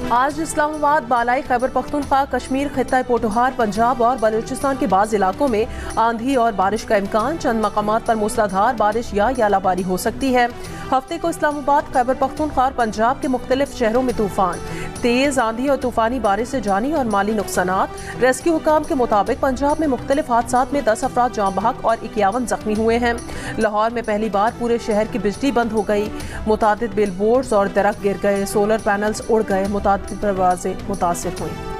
आज इस्लामाबाद, बालाई खैबर पख्तूनख्वा, कश्मीर, खित्ता पोटोहार, पंजाब और बलूचिस्तान के बाद इलाकों में आंधी और बारिश का इम्कान। चंद मकामात पर मूसलाधार बारिश या यालाबारी हो सकती है। हफ्ते को इस्लामाबाद, खैबर पख्तूनख्वा और पंजाब के मुख्तलिफ शहरों में तूफान, तेज आंधी और तूफानी बारिश से जानी और माली नुकसानात। रेस्क्यू हुकाम के मुताबिक पंजाब में मुख्तलिफ हादसात में 10 अफराद जाँ बहक और 51 जख्मी हुए हैं। लाहौर में पहली बार पूरे शहर की बिजली बंद हो गई। मुतादिद बिल बोर्ड्स और दरख्त गिर गए, सोलर पैनल्स उड़ गए, मुतादिद परवाजें मुतासिर हुई।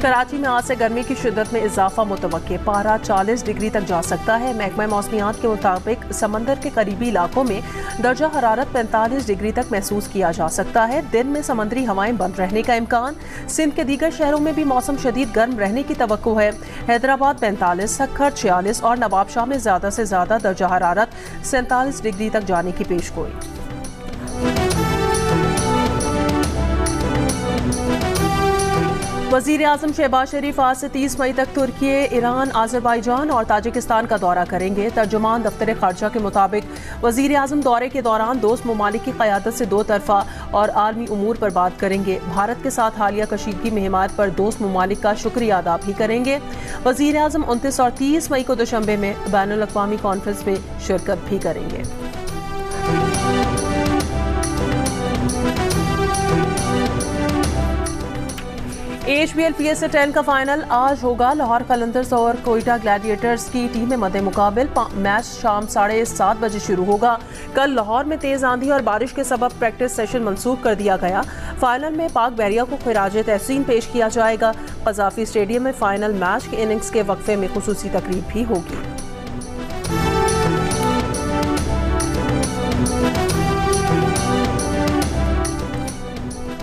कराची में आज से गर्मी की शिद्दत में इजाफा मुतवक्के, पारा 40 डिग्री तक जा सकता है। महकमा मौसमियात के मुताबिक समंदर के करीबी इलाकों में दर्जा हरारत 45 डिग्री तक महसूस किया जा सकता है। दिन में समंदरी हवाएं बंद रहने का इम्कान। सिंध के दीगर शहरों में भी मौसम शदीद गर्म रहने की तवक्को है। हैदराबाद 45, सक्खर 46 और नवाबशाह में ज़्यादा से ज़्यादा दर्जा हरारत 47 डिग्री तक जाने की पेशगोई। वज़ीर आज़म शहबाज शरीफ आज से 30 मई तक तुर्की, ईरान, आज़रबाईजान और ताजिकिस्तान का दौरा करेंगे। तर्जुमान दफ्तर ख़ारजा के मुताबिक वज़ीर आज़म दौरे के दौरान दोस्त ममालिक की क़यादत से दो तरफ़ा और आलमी उमूर पर बात करेंगे। भारत के साथ हालिया कशीदगी में हिमायत पर दोस्त ममालिक का शुक्रिया अदा भी करेंगे। वज़ीर आज़म 29 और 30 मई को दुशंबे में बैनुल अक़वामी कॉन्फ्रेंस में शिरकत भी करेंगे। HBL PSA 10 का फाइनल आज होगा। लाहौर कलंदर्स और कोयटा ग्लैडिएटर्स की टीमें मद्दे मुकाबिल। मैच शाम 7:30 बजे शुरू होगा। कल लाहौर में तेज आंधी और बारिश के सबब प्रैक्टिस सेशन मंसूख कर दिया गया। फाइनल में पाक बैरिया को खिराजे तहसीन पेश किया जाएगा। क़ज़ाफ़ी स्टेडियम में फाइनल मैच के इनिंग्स के वक्फे में खुसूसी तकरीब भी होगी।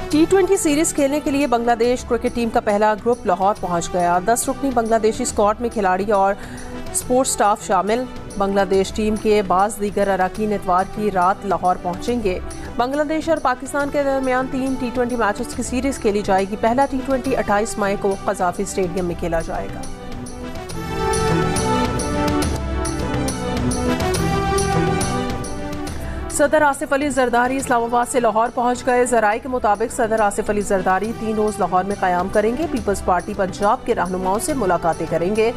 T20 सीरीज खेलने के लिए बांग्लादेश क्रिकेट टीम का पहला ग्रुप लाहौर पहुंच गया। 10 रुकनी बांग्लादेशी स्क्वाड में खिलाड़ी और स्पोर्ट्स स्टाफ शामिल। बांग्लादेश टीम के बाज़ दीगर अराकीन इतवार की रात लाहौर पहुंचेंगे। बांग्लादेश और पाकिस्तान के दरमियान 3 T20 मैचेस की सीरीज खेली जाएगी। पहला T20 28 मई को क़ज़ाफ़ी स्टेडियम में खेला जाएगा। सदर आसिफ अली जरदारी इस्लामाबाद से लाहौर पहुंच गए। ज़राए के मुताबिक सदर आसिफ अली जरदारी 3 रोज़ लाहौर में क़याम करेंगे। पीपल्स पार्टी पंजाब के रहनुमाओं से मुलाकातें करेंगे।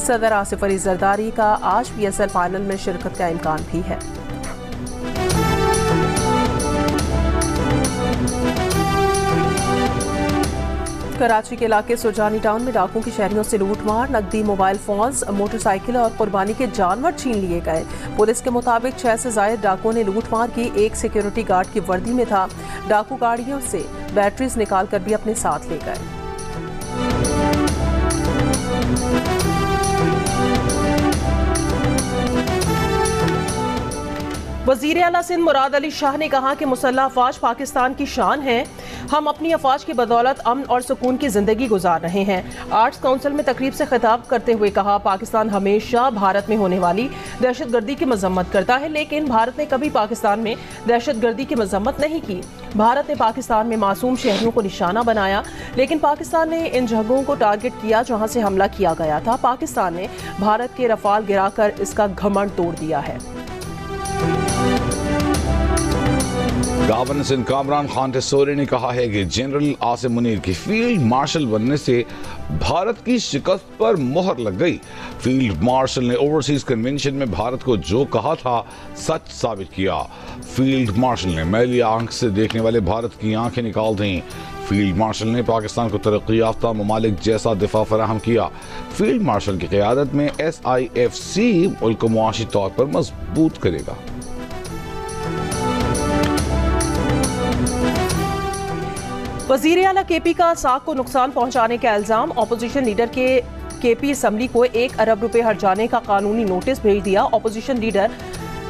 सदर आसिफ अली जरदारी का आज PSL फाइनल में शिरकत का इम्कान भी है। कराची के इलाके सुरजानी टाउन में डाकुओं की शहरियों से लूटमार, नकदी, मोबाइल फोन्स, मोटरसाइकिल और कुर्बानी के जानवर छीन लिए गए। पुलिस के मुताबिक 6 से ज़ायद डाकुओं ने लूटमार की। एक सिक्योरिटी गार्ड की वर्दी में था। डाकू गाड़ियों से बैटरीज निकाल कर भी अपने साथ ले गए। वज़ीर आला सिंध मुराद अली शाह ने कहा कि मुसल्लह अफवाज पाकिस्तान की शान है। हम अपनी अफवाज की बदौलत अमन और सुकून की जिंदगी गुजार रहे हैं। आर्ट्स काउंसिल में तकरीब से खिताब करते हुए कहा, पाकिस्तान हमेशा भारत में होने वाली दहशतगर्दी की मजम्मत करता है, लेकिन भारत ने कभी पाकिस्तान में दहशतगर्दी की मजम्मत नहीं की। भारत ने पाकिस्तान में मासूम शहरियों को निशाना बनाया, लेकिन पाकिस्तान ने इन जगहों को टारगेट किया जहां से हमला किया गया था। पाकिस्तान ने भारत के रफाल गिराकर इसका घमंड तोड़ दिया है। गवर्नर सिंध कामरान खान टेसोरी ने कहा है कि जनरल आसिम मुनीर की फील्ड मार्शल बनने से भारत की शिकस्त पर मोहर लग गई। फील्ड मार्शल ने ओवरसीज कन्वेंशन में भारत को जो कहा था सच साबित किया। फील्ड मार्शल ने मैली आंख से देखने वाले भारत की आंखें निकाल दी। फील्ड मार्शल ने पाकिस्तान को तरक्की याफ्ता ममालिक जैसा दिफा फराहम किया। फील्ड मार्शल की क़यादत में SIFC मुल्क को मुआशी तौर पर मजबूत करेगा। वज़ीर आला KP का साख को नुकसान पहुंचाने का इल्जाम। अपोजिशन लीडर के KP असम्बली को 1 अरब रुपए हर्जाने का कानूनी नोटिस भेज दिया। अपोजिशन लीडर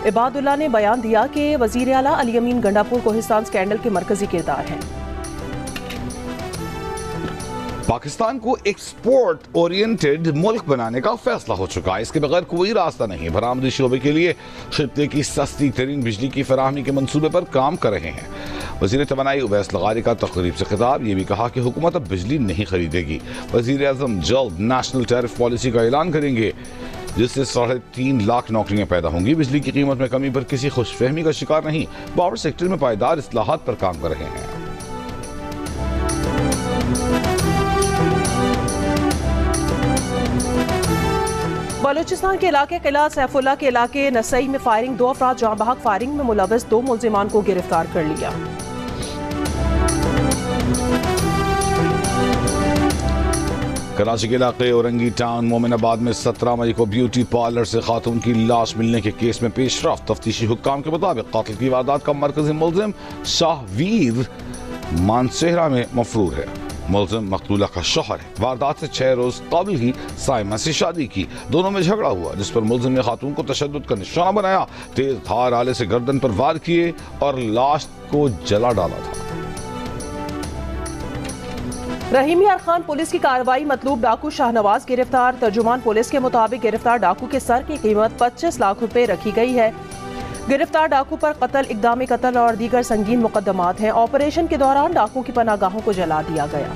इबादुल्ला ने बयान दिया कि वज़ीर आला अली अमीन गंडापुर कोहिस्तान स्कैंडल के मरकजी किरदार हैं। पाकिस्तान को एक्सपोर्ट ओरिएंटेड मुल्क बनाने का फैसला हो चुका है। इसके बगैर कोई रास्ता नहीं। बरामदी शोबे के लिए खित्ते की सस्ती तरीन बिजली की फराहमी के मंसूबे पर काम कर रहे हैं। वज़ीर तवानाई उवैस लगारी का तकरीब से खिताब। ये भी कहा कि हुकूमत अब बिजली नहीं खरीदेगी। वज़ीर आज़म जल्द नेशनल टैरिफ पॉलिसी का ऐलान करेंगे। जिससे 3.5 लाख नौकरियां पैदा होंगी। बिजली की कीमत में कमी पर किसी खुशफहमी का शिकार नहीं, पावर सेक्टर में पायदार इस्लाहात पर काम कर रहे हैं। बलूचिस्तान के इलाके किला सैफुल्ला के इलाके नसई में फायरिंग, 2 अफराद जाँ बहक, फायरिंग में मुलविस 2 मुल्जिमान को गिरफ्तार कर लिया। कराची के इलाके औरंगी टाउन मोमिनाबाद में 17 मई को ब्यूटी पार्लर से खातून की लाश मिलने के केस में पेशरफ्त। तफ्तीशी हुक्काम के मुताबिक कातिल की वारदात का मरकजी मुल्जिम शाहवीर मानसेहरा में मफरूर है। मुल्जिम मकतूला का शौहर है। वारदात से 6 रोज कबल ही साइमा से शादी की। दोनों में झगड़ा हुआ, जिस पर मुल्जिम ने खातून को तशद्दुद का निशाना बनाया, तेज धार आले से गर्दन पर वार किए और लाश को जला डाला था। रहीम यार खान पुलिस की कार्रवाई, मतलूब डाकू शाहनवाज गिरफ्तार। तर्जुमान पुलिस के मुताबिक गिरफ्तार डाकू के सर की कीमत 25 लाख रुपए रखी गई है। गिरफ्तार डाकू पर कत्ल, इक़दाम कत्ल और दीगर संगीन मुकदमात हैं। ऑपरेशन के दौरान डाकू की पनागाहों को जला दिया गया।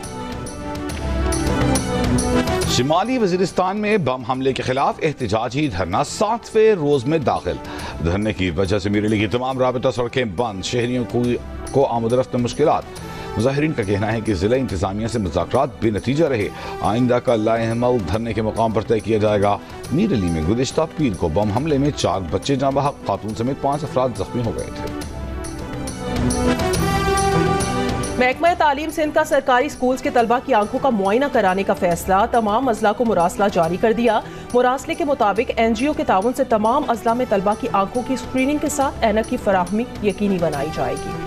शिमाली वजीरिस्तान में बम हमले के खिलाफ एहतजाजी धरना 7वें रोज में दाखिल। धरने की वजह से मीरली की तमाम राबता सड़कें बंद, शहरियों को आमदरफ्त में मुश्किलात। मुजाहिरीन का कहना है कि जिला इंतजामिया से मुज़ाकरात बेनतीजा रहे। आइंदा का लाएहमल धरने के मुकाम पर तय किया जाएगा। मीरली में गुज़िश्ता पीर को बम हमले में 4 बच्चे जाँ बहक, खातून समेत 5 अफराद जख्मी हो गए थे। महकमा तालीम सिंध का सरकारी स्कूल्स के तलबा की आंखों का मुआयना कराने का फैसला। तमाम अजला को मुरासला जारी कर दिया। मुरासले के मुताबिक NGO के ताउन से तमाम अजला में तलबा की आंखों की स्क्रीनिंग के साथ ऐनक की फराहमी यकीनी बनाई जाएगी।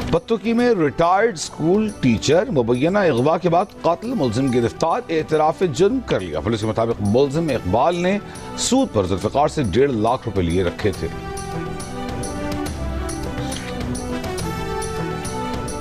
पत्तुकी में रिटायर्ड स्कूल टीचर मुबैना अगवा के बाद कातिल मुल्जिम गिरफ्तार, एतराफ जुर्म कर लिया। पुलिस के मुताबिक मुल्जिम इकबाल ने सूद पर जुल्फिकार से 1.5 लाख रुपए लिए रखे थे।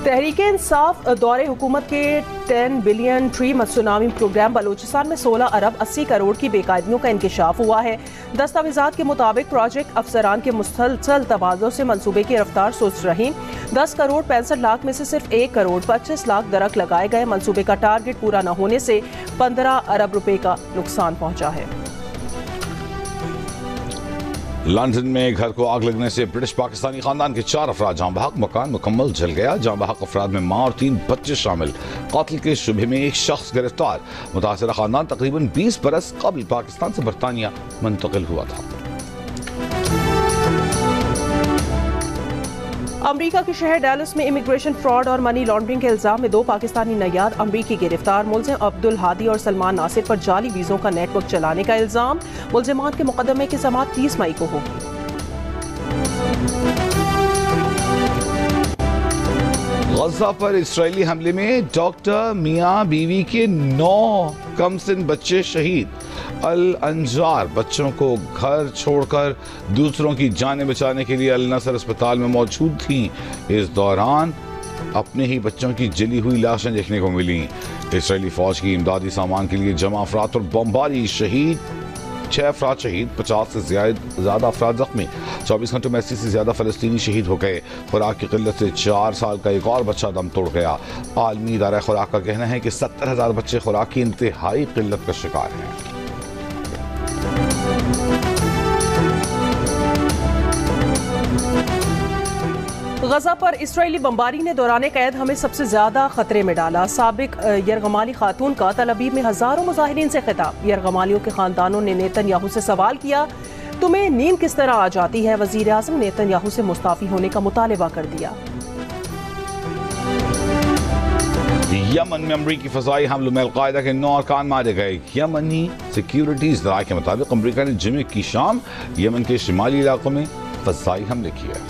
तहरीके इंसाफ दौरे हुकूमत के 10 billion tree tsunami programme, Balochistan में 16 अरब 80 करोड़ की बेकायदियों का इंकशाफ हुआ है। दस्तावेजात के मुताबिक प्रोजेक्ट अफसरान के मुसलसल तबादलों से मंसूबे की रफ्तार सुस्त रही। 10 करोड़ 65 लाख में से सिर्फ 1 करोड़ 25 लाख दरख्त लगाए गए। मंसूबे का टारगेट पूरा न होने से 15 अरब रुपए का नुकसान पहुंचा है। लंदन में घर को आग लगने से ब्रिटिश पाकिस्तानी खानदान के 4 अफराद जाँ बहक, मकान मुकम्मल जल गया। जाँ बहक अफराद में माँ और 3 बच्चे शामिल। कातिल के शुबे में 1 शख्स गिरफ्तार। मुतासरा खानदान तकरीबन 20 बरस कबल पाकिस्तान से बरतानिया मुंतकिल हुआ था। अमरीका के शहर डैलस में इमिग्रेशन फ्रॉड और मनी लॉन्ड्रिंग के इल्जाम में 2 पाकिस्तानी नैयाद अमरीकी गिरफ्तार। मुल्जिम अब्दुल हादी और सलमान नासिर पर जाली वीज़ों का नेटवर्क चलाने का इल्जाम। मुल्जिमान के मुकदमे की समाअत 30 मई को होगी। गज़ा पर इस्राएली हमले में डॉक्टर मियाँ बीवी के 9 कमसिन बच्चे शहीद। अल अंजार बच्चों को घर छोड़कर दूसरों की जानें बचाने के लिए अल नसर अस्पताल में मौजूद थी। इस दौरान अपने ही बच्चों की जली हुई लाशें देखने को मिली। इस्राएली फौज की इमदादी सामान के लिए जमा अफराद और बमबारी, शहीद 6 अफराद शहीद, 50 से ज्यादा अफराद जख्मी। 24 घंटों में 80 से ज्यादा फलस्तीनी शहीद हो गए। खुराक की किल्लत से 4 साल का एक और बच्चा दम तोड़ गया। आलमी इदारा खुराक का कहना है कि 70,000 बच्चे खुराक की इंतहाई किल्लत का शिकार हैं। गजा पर इस्राएली बमबारी ने दौरान कैद हमें सबसे ज्यादा खतरे में डाला। साबिक यरगमाली खातून का तल अवीव में हजारों मुजाहिरीन से खिताब। यरगमालियों के खानदानों ने नेतन्याहू से सवाल किया, तुम्हें नींद किस तरह आ जाती है? वजीर आज़म नेतन्याहू से मुस्ताफी होने का मुतालिबा कर दिया। यमन में अमरीकी फजाई हमलों में अलकायदा के 9 अरकान मारे गए। यमनी सिक्योरिटी इज़राए के मुताबिक अमरीका ने जुमे की शाम यमन के शिमाली इलाकों में फजाई हमले किए।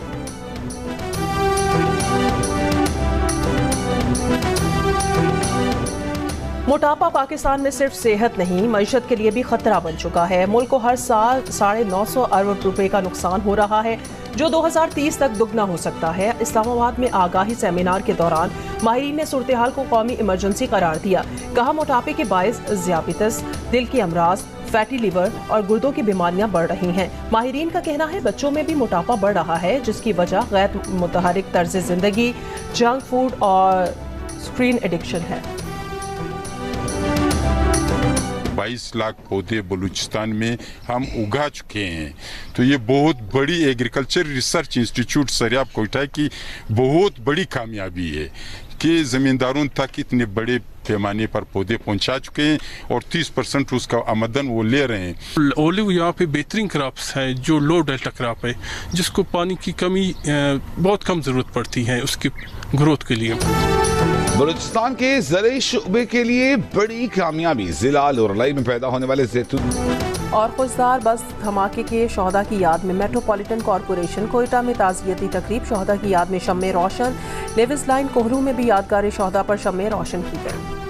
मोटापा पाकिस्तान में सिर्फ सेहत नहीं, मईशत के लिए भी खतरा बन चुका है। मुल्क को हर साल 950 अरब रुपए का नुकसान हो रहा है, जो 2030 तक दुगना हो सकता है। इस्लामाबाद में आगाही सेमिनार के दौरान माहिरीन ने सूरत हाल को कौमी इमरजेंसी करार दिया। कहा, मोटापे के बायस ज़ियाबितस, दिल की अमराज, फैटी लिवर और गुर्दों की बीमारियां बढ़ रही हैं। माहिरीन का कहना है बच्चों में भी मोटापा बढ़ रहा है, जिसकी वजह गैर मुतहरिक तर्ज जिंदगी, जंक फूड और स्क्रीन एडिक्शन है। 22 लाख पौधे बलूचिस्तान में हम उगा चुके हैं। तो ये बहुत बड़ी agriculture research institute Sariab Quetta की बहुत बड़ी कामयाबी है कि ज़मींदारों तक इतने बड़े पैमाने पर पौधे पहुंचा चुके हैं और 30% उसका आमदन वो ले रहे हैं। ओलिव यहाँ पे बेहतरीन क्रॉप्स है जो लो डेल्टा क्रॉप है, जिसको पानी की कमी बहुत कम ज़रूरत पड़ती है उसकी ग्रोथ के लिए। बलूचिस्तान के ज़राई शुबे के लिए बड़ी कामयाबी, जिला लोरलाई में पैदा होने वाले जैतून और खुशदार बस धमाके के शोहदा की याद में मेट्रोपॉलिटन कॉरपोरेशन कोयटा में ताज़ियती तकरीब, शोहदा की याद में शम्मे रोशन, लेविस लाइन कोहरू में भी यादगार शोहदा पर शम्मे रोशन की गई।